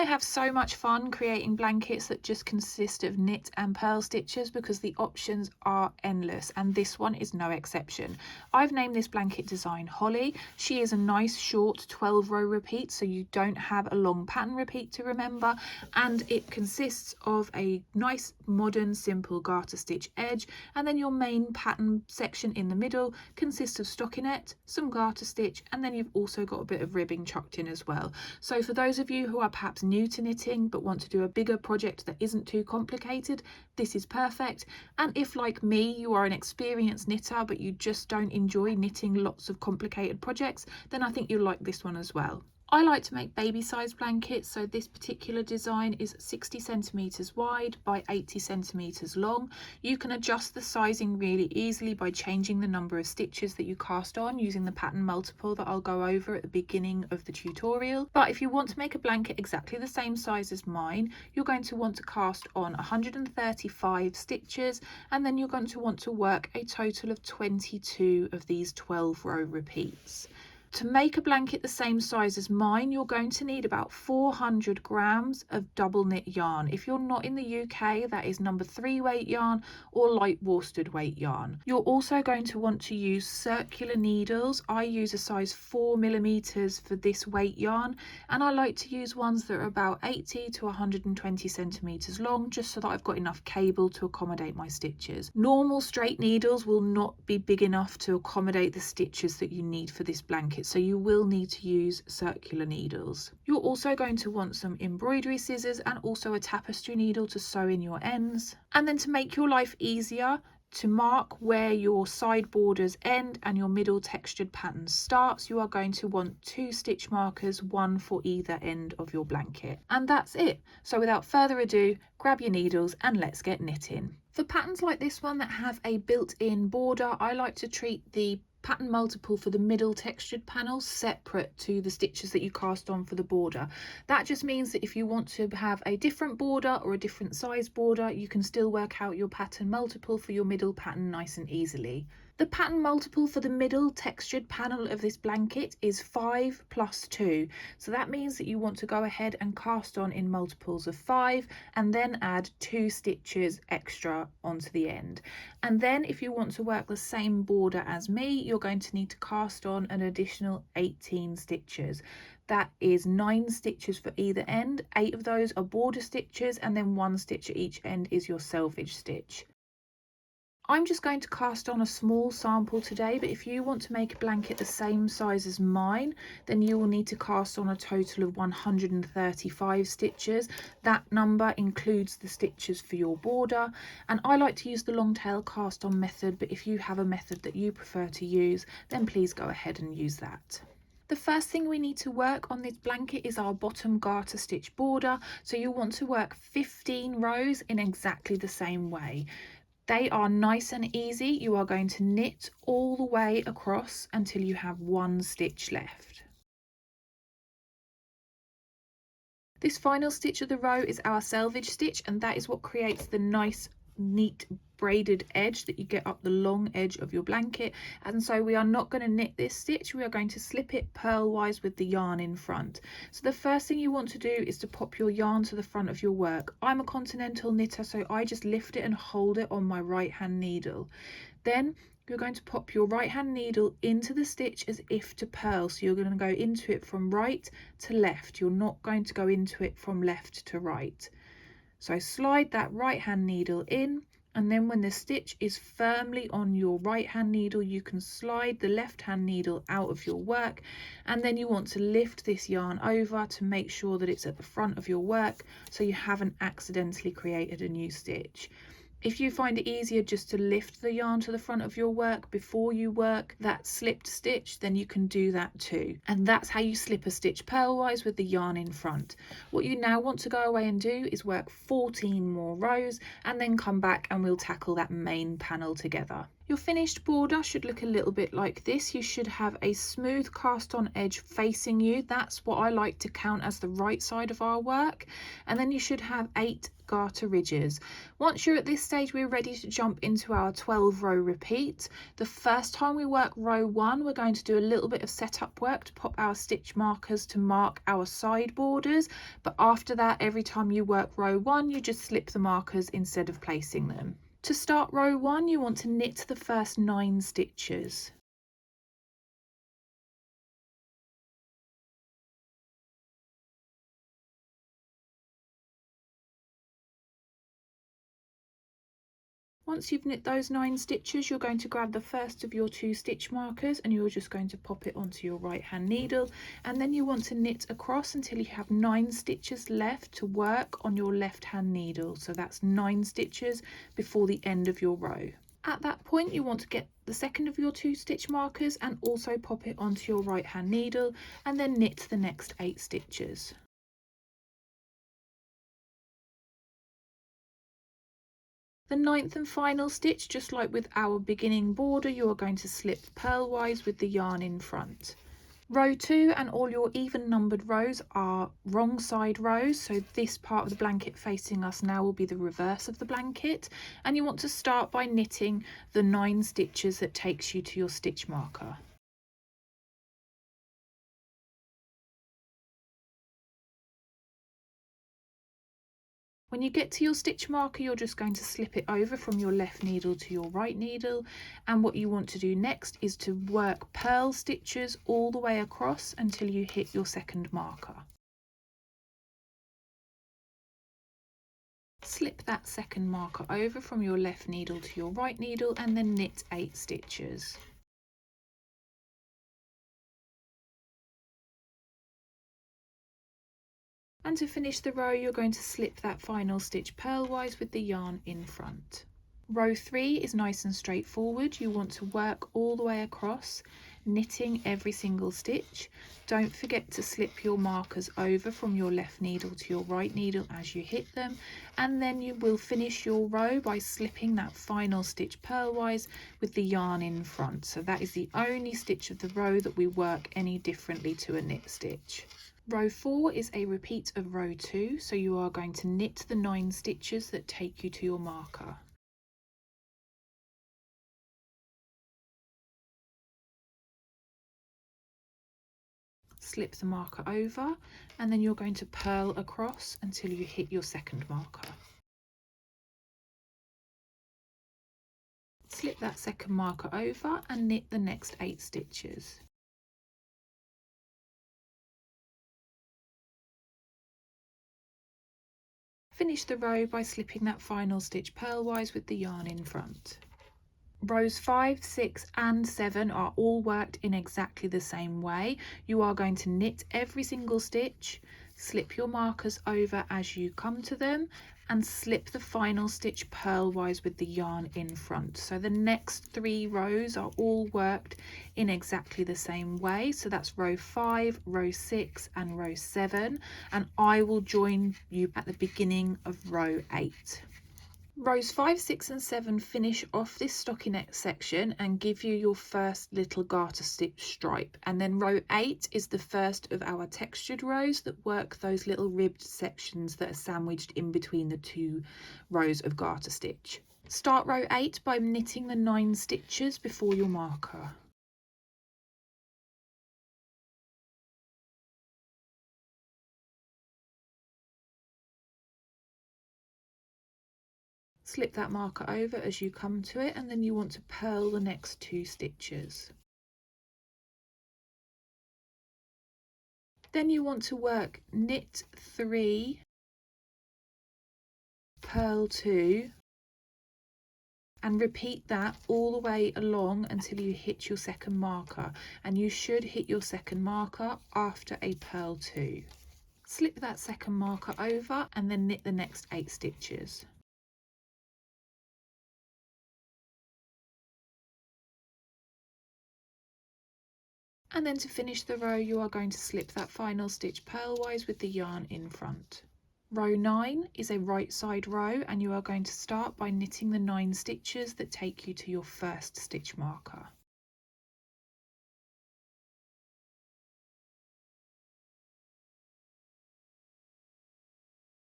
I have so much fun creating blankets that just consist of knit and purl stitches because the options are endless, and this one is no exception. I've named this blanket design Holly. She is a nice short 12-row repeat, so you don't have a long pattern repeat to remember, and it consists of a nice modern simple garter stitch edge, and then your main pattern section in the middle consists of stockinette, some garter stitch, and then you've also got a bit of ribbing chucked in as well. So for those of you who are perhaps new to knitting but want to do a bigger project that isn't too complicated, this is perfect. And if, like me, you are an experienced knitter but you just don't enjoy knitting lots of complicated projects, then I think you'll like this one as well. I like to make baby size blankets, so this particular design is 60 centimeters wide by 80 centimeters long. You can adjust the sizing really easily by changing the number of stitches that you cast on using the pattern multiple that I'll go over at the beginning of the tutorial. But if you want to make a blanket exactly the same size as mine, you're going to want to cast on 135 stitches, and then you're going to want to work a total of 22 of these 12-row repeats. To make a blanket the same size as mine, you're going to need about 400 grams of double knit yarn. If you're not in the UK, that is number 3 weight yarn or light worsted weight yarn. You're also going to want to use circular needles. I use a size 4mm for this weight yarn, and I like to use ones that are about 80 to 120 centimeters long, just so that I've got enough cable to accommodate my stitches. Normal straight needles will not be big enough to accommodate the stitches that you need for this blanket, so you will need to use circular needles. You're also going to want some embroidery scissors and also a tapestry needle to sew in your ends. And then to make your life easier, to mark where your side borders end and your middle textured pattern starts, you are going to want 2 stitch markers, one for either end of your blanket. And that's it. So without further ado, grab your needles and let's get knitting. For patterns like this one that have a built-in border, I like to treat the pattern multiple for the middle textured panel separate to the stitches that you cast on for the border. That just means that if you want to have a different border or a different size border, you can still work out your pattern multiple for your middle pattern nice and easily. The pattern multiple for the middle textured panel of this blanket is 5 plus 2. So that means that you want to go ahead and cast on in multiples of 5 and then add 2 stitches extra onto the end. And then if you want to work the same border as me, you're going to need to cast on an additional 18 stitches. That is 9 stitches for either end. 8 of those are border stitches, and then 1 stitch at each end is your selvage stitch. I'm just going to cast on a small sample today, but if you want to make a blanket the same size as mine, then you will need to cast on a total of 135 stitches. That number includes the stitches for your border, and I like to use the long tail cast on method, but if you have a method that you prefer to use, then please go ahead and use that. The first thing we need to work on this blanket is our bottom garter stitch border, so you'll want to work 15 rows in exactly the same way. They are nice and easy. You are going to knit all the way across until you have 1 stitch left. This final stitch of the row is our selvage stitch, and that is what creates the nice neat braided edge that you get up the long edge of your blanket. And so we are not going to knit this stitch, we are going to slip it purlwise with the yarn in front. So the first thing you want to do is to pop your yarn to the front of your work. I'm a continental knitter, so I just lift it and hold it on my right hand needle. Then you're going to pop your right hand needle into the stitch as if to purl, so you're going to go into it from right to left. You're not going to go into it from left to right. So slide that right hand needle in, and then when the stitch is firmly on your right hand needle, you can slide the left hand needle out of your work, and then you want to lift this yarn over to make sure that it's at the front of your work so you haven't accidentally created a new stitch. If you find it easier just to lift the yarn to the front of your work before you work that slipped stitch, then you can do that too. And that's how you slip a stitch purlwise with the yarn in front. What you now want to go away and do is work 14 more rows and then come back and we'll tackle that main panel together. Your finished border should look a little bit like this. You should have a smooth cast on edge facing you. That's what I like to count as the right side of our work. And then you should have 8 garter ridges. Once you're at this stage, we're ready to jump into our 12 row repeat. The first time we work row 1, we're going to do a little bit of setup work to pop our stitch markers to mark our side borders. But after that, every time you work row 1, you just slip the markers instead of placing them. To start row 1, you want to knit the first 9 stitches. Once you've knit those 9 stitches, you're going to grab the first of your 2 stitch markers and you're just going to pop it onto your right hand needle, and then you want to knit across until you have 9 stitches left to work on your left hand needle. So that's 9 stitches before the end of your row. At that point, you want to get the second of your 2 stitch markers and also pop it onto your right hand needle and then knit the next 8 stitches. The 9th and final stitch, just like with our beginning border, you are going to slip purlwise with the yarn in front. Row 2 and all your even numbered rows are wrong side rows, so this part of the blanket facing us now will be the reverse of the blanket, and you want to start by knitting the 9 stitches that takes you to your stitch marker. When you get to your stitch marker, you're just going to slip it over from your left needle to your right needle, and what you want to do next is to work purl stitches all the way across until you hit your second marker. Slip that second marker over from your left needle to your right needle and then knit 8 stitches. And to finish the row, you're going to slip that final stitch purlwise with the yarn in front. Row 3 is nice and straightforward. You want to work all the way across, knitting every single stitch. Don't forget to slip your markers over from your left needle to your right needle as you hit them, and then you will finish your row by slipping that final stitch purlwise with the yarn in front. So that is the only stitch of the row that we work any differently to a knit stitch. Row 4 is a repeat of row 2, so you are going to knit the 9 stitches that take you to your marker. Slip the marker over, and then you're going to purl across until you hit your second marker. Slip that second marker over and knit the next 8 stitches. Finish the row by slipping that final stitch purlwise with the yarn in front. Rows 5, 6 and 7 are all worked in exactly the same way. You are going to knit every single stitch, slip your markers over as you come to them, and slip the final stitch purlwise with the yarn in front. So the next 3 rows are all worked in exactly the same way. So that's row 5, row 6 and row 7, and I will join you at the beginning of row 8. Rows 5, 6 and 7 finish off this stockinette section and give you your first little garter stitch stripe, and then row 8 is the first of our textured rows that work those little ribbed sections that are sandwiched in between the 2 rows of garter stitch. Start row 8 by knitting the 9 stitches before your marker. Slip that marker over as you come to it, and then you want to purl the next 2 stitches. Then you want to work knit 3, purl 2, and repeat that all the way along until you hit your second marker, and you should hit your second marker after a purl 2. Slip that second marker over and then knit the next 8 stitches. And then to finish the row, you are going to slip that final stitch purlwise with the yarn in front. Row 9 is a right side row, and you are going to start by knitting the 9 stitches that take you to your first stitch marker.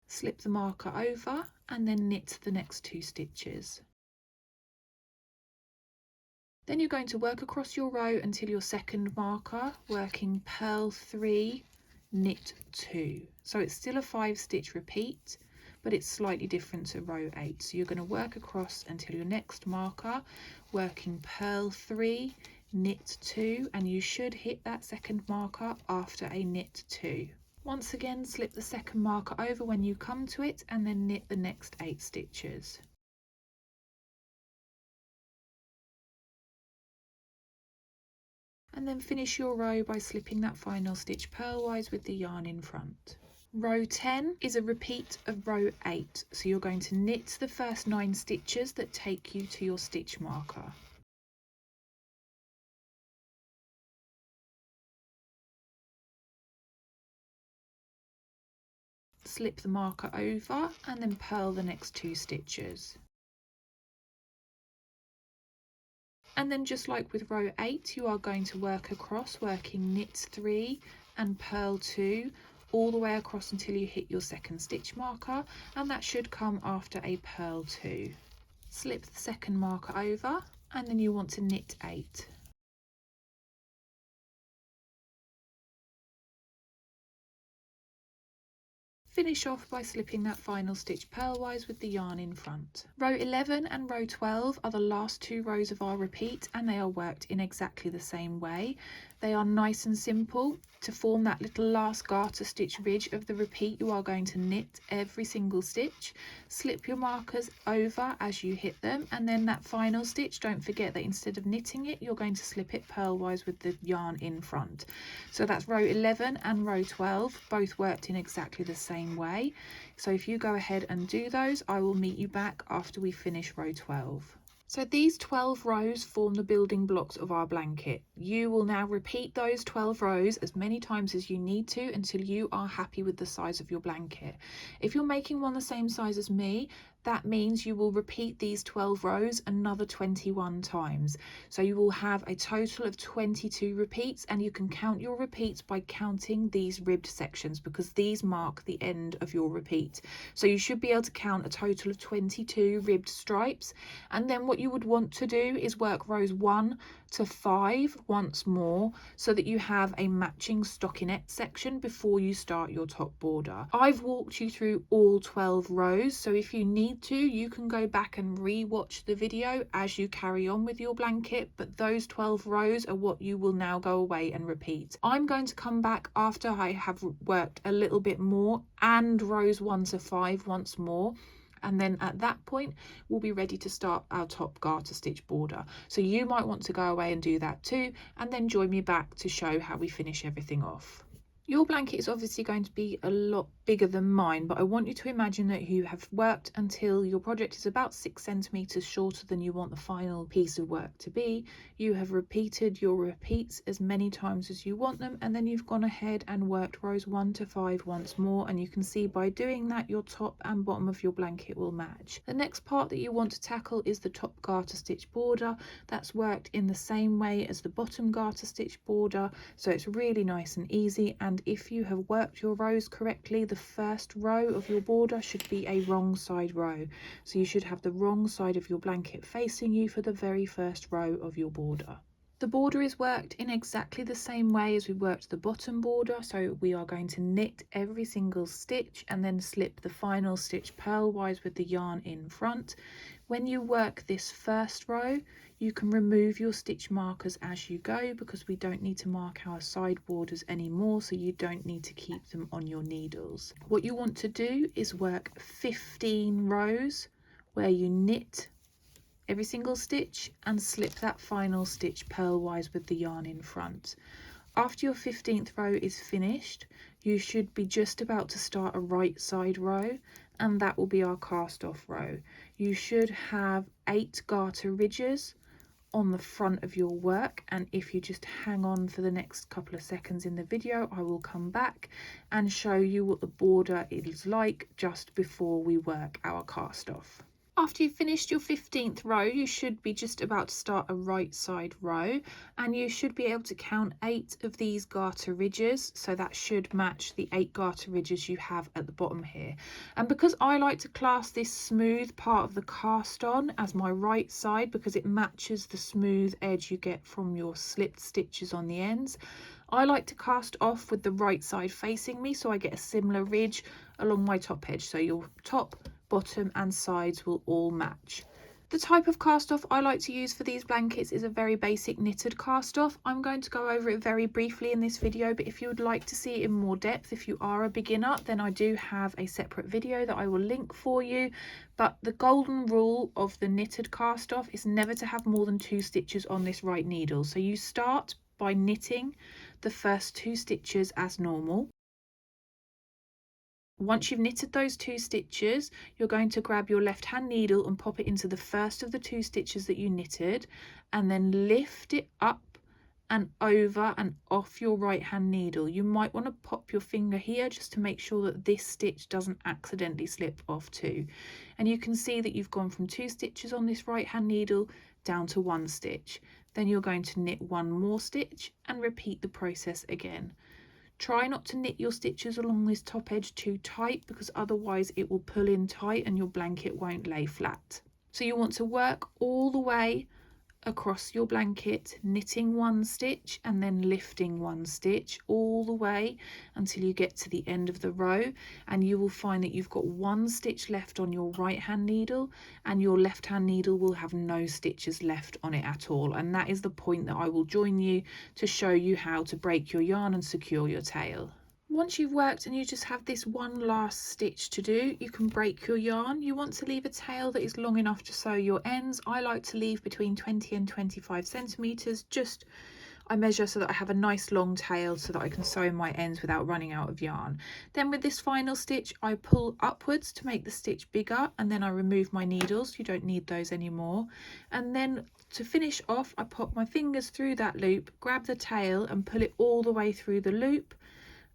Slip the marker over and then knit the next 2 stitches. Then you're going to work across your row until your second marker, working purl 3, knit 2. So it's still a 5-stitch repeat, but it's slightly different to row 8. So you're going to work across until your next marker, working purl 3, knit 2, and you should hit that second marker after a knit 2. Once again, slip the second marker over when you come to it and then knit the next 8 stitches. And then finish your row by slipping that final stitch purlwise with the yarn in front. Row 10 is a repeat of row 8, so you're going to knit the first 9 stitches that take you to your stitch marker. Slip the marker over and then purl the next 2 stitches. And then just like with row 8, you are going to work across, working knit 3 and purl 2 all the way across until you hit your second stitch marker, and that should come after a purl 2. Slip the second marker over and then you want to knit 8. Finish off by slipping that final stitch purlwise with the yarn in front. Row 11 and row 12 are the last 2 rows of our repeat, and they are worked in exactly the same way. They are nice and simple. To form that little last garter stitch ridge of the repeat, you are going to knit every single stitch, slip your markers over as you hit them, and then that final stitch, don't forget that instead of knitting it, you're going to slip it purlwise with the yarn in front. So that's row 11 and row 12, both worked in exactly the same way. So if you go ahead and do those, I will meet you back after we finish row 12. So these 12 rows form the building blocks of our blanket. You will now repeat those 12 rows as many times as you need to until you are happy with the size of your blanket. If you're making one the same size as me, that means you will repeat these 12 rows another 21 times. So you will have a total of 22 repeats, and you can count your repeats by counting these ribbed sections because these mark the end of your repeat. So you should be able to count a total of 22 ribbed stripes, and then what you would want to do is work rows 1 to 5 once more so that you have a matching stockinette section before you start your top border. I've walked you through all 12 rows, so if you need to, you can go back and re-watch the video as you carry on with your blanket, but those 12 rows are what you will now go away and repeat. I'm going to come back after I have worked a little bit more and rows 1 to 5 once more, and then at that point we'll be ready to start our top garter stitch border. So you might want to go away and do that too, and then join me back to show how we finish everything off. Your blanket is obviously going to be a lot bigger than mine, but I want you to imagine that you have worked until your project is about 6 centimeters shorter than you want the final piece of work to be. You have repeated your repeats as many times as you want them, and then you've gone ahead and worked rows 1 to 5 once more, and you can see by doing that your top and bottom of your blanket will match. The next part that you want to tackle is the top garter stitch border. That's worked in the same way as the bottom garter stitch border, so it's really nice and easy. And if you have worked your rows correctly, the first row of your border should be a wrong side row. So you should have the wrong side of your blanket facing you for the very first row of your border. The border is worked in exactly the same way as we worked the bottom border. So we are going to knit every single stitch and then slip the final stitch purlwise with the yarn in front. When you work this first row, you can remove your stitch markers as you go because we don't need to mark our side borders anymore, so you don't need to keep them on your needles. What you want to do is work 15 rows where you knit every single stitch and slip that final stitch purlwise with the yarn in front. After your 15th row is finished, you should be just about to start a right side row, and that will be our cast off row. You should have 8 garter ridges on the front of your work. And if you just hang on for the next couple of seconds in the video, I will come back and show you what the border is like just before we work our cast off. After you've finished your 15th row, you should be just about to start a right side row, and you should be able to count 8 of these garter ridges, so that should match the 8 garter ridges you have at the bottom here. And because I like to class this smooth part of the cast on as my right side because it matches the smooth edge you get from your slipped stitches on the ends, I like to cast off with the right side facing me so I get a similar ridge along my top edge, so your top, bottom and sides will all match. The type of cast off I like to use for these blankets is a very basic knitted cast off. I'm going to go over it very briefly in this video, but if you would like to see it in more depth, if you are a beginner, then I do have a separate video that I will link for you. But the golden rule of the knitted cast off is never to have more than 2 stitches on this right needle. So you start by knitting the first 2 stitches as normal. Once you've knitted those 2 stitches, you're going to grab your left hand needle and pop it into the first of the 2 stitches that you knitted, and then lift it up and over and off your right hand needle. You might want to pop your finger here just to make sure that this stitch doesn't accidentally slip off too. And you can see that you've gone from 2 stitches on this right hand needle down to 1 stitch. Then you're going to knit 1 more stitch and repeat the process again. Try not to knit your stitches along this top edge too tight, because otherwise it will pull in tight and your blanket won't lay flat. So you want to work all the way across your blanket, knitting 1 stitch and then lifting 1 stitch all the way until you get to the end of the row, and you will find that you've got 1 stitch left on your right hand needle and your left hand needle will have no stitches left on it at all. And that is the point that I will join you to show you how to break your yarn and secure your tail. Once you've worked and you just have this 1 last stitch to do, you can break your yarn. You want to leave a tail that is long enough to sew your ends. I like to leave between 20 and 25 centimeters. I measure so that I have a nice long tail so that I can sew in my ends without running out of yarn. Then with this final stitch, I pull upwards to make the stitch bigger, and then I remove my needles. You don't need those anymore. And then to finish off, I pop my fingers through that loop, grab the tail and pull it all the way through the loop.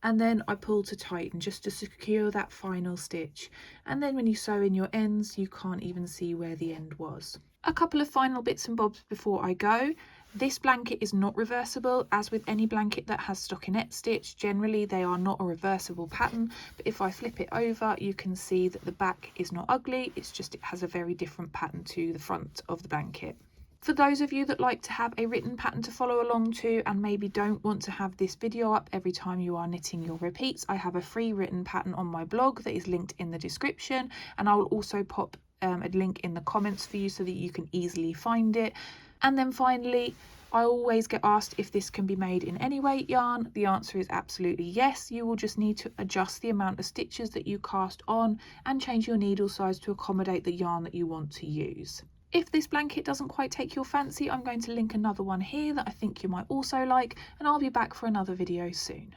And then I pull to tighten just to secure that final stitch. And then when you sew in your ends, you can't even see where the end was. A couple of final bits and bobs before I go. This blanket is not reversible. As with any blanket that has stockinette stitch, generally they are not a reversible pattern, but if I flip it over, you can see that the back is not ugly. It's just it has a very different pattern to the front of the blanket. For those of you that like to have a written pattern to follow along to and maybe don't want to have this video up every time you are knitting your repeats, I have a free written pattern on my blog that is linked in the description, and I will also pop a link in the comments for you so that you can easily find it. And then finally, I always get asked if this can be made in any weight yarn. The answer is absolutely yes. You will just need to adjust the amount of stitches that you cast on and change your needle size to accommodate the yarn that you want to use. If this blanket doesn't quite take your fancy, I'm going to link another one here that I think you might also like, and I'll be back for another video soon.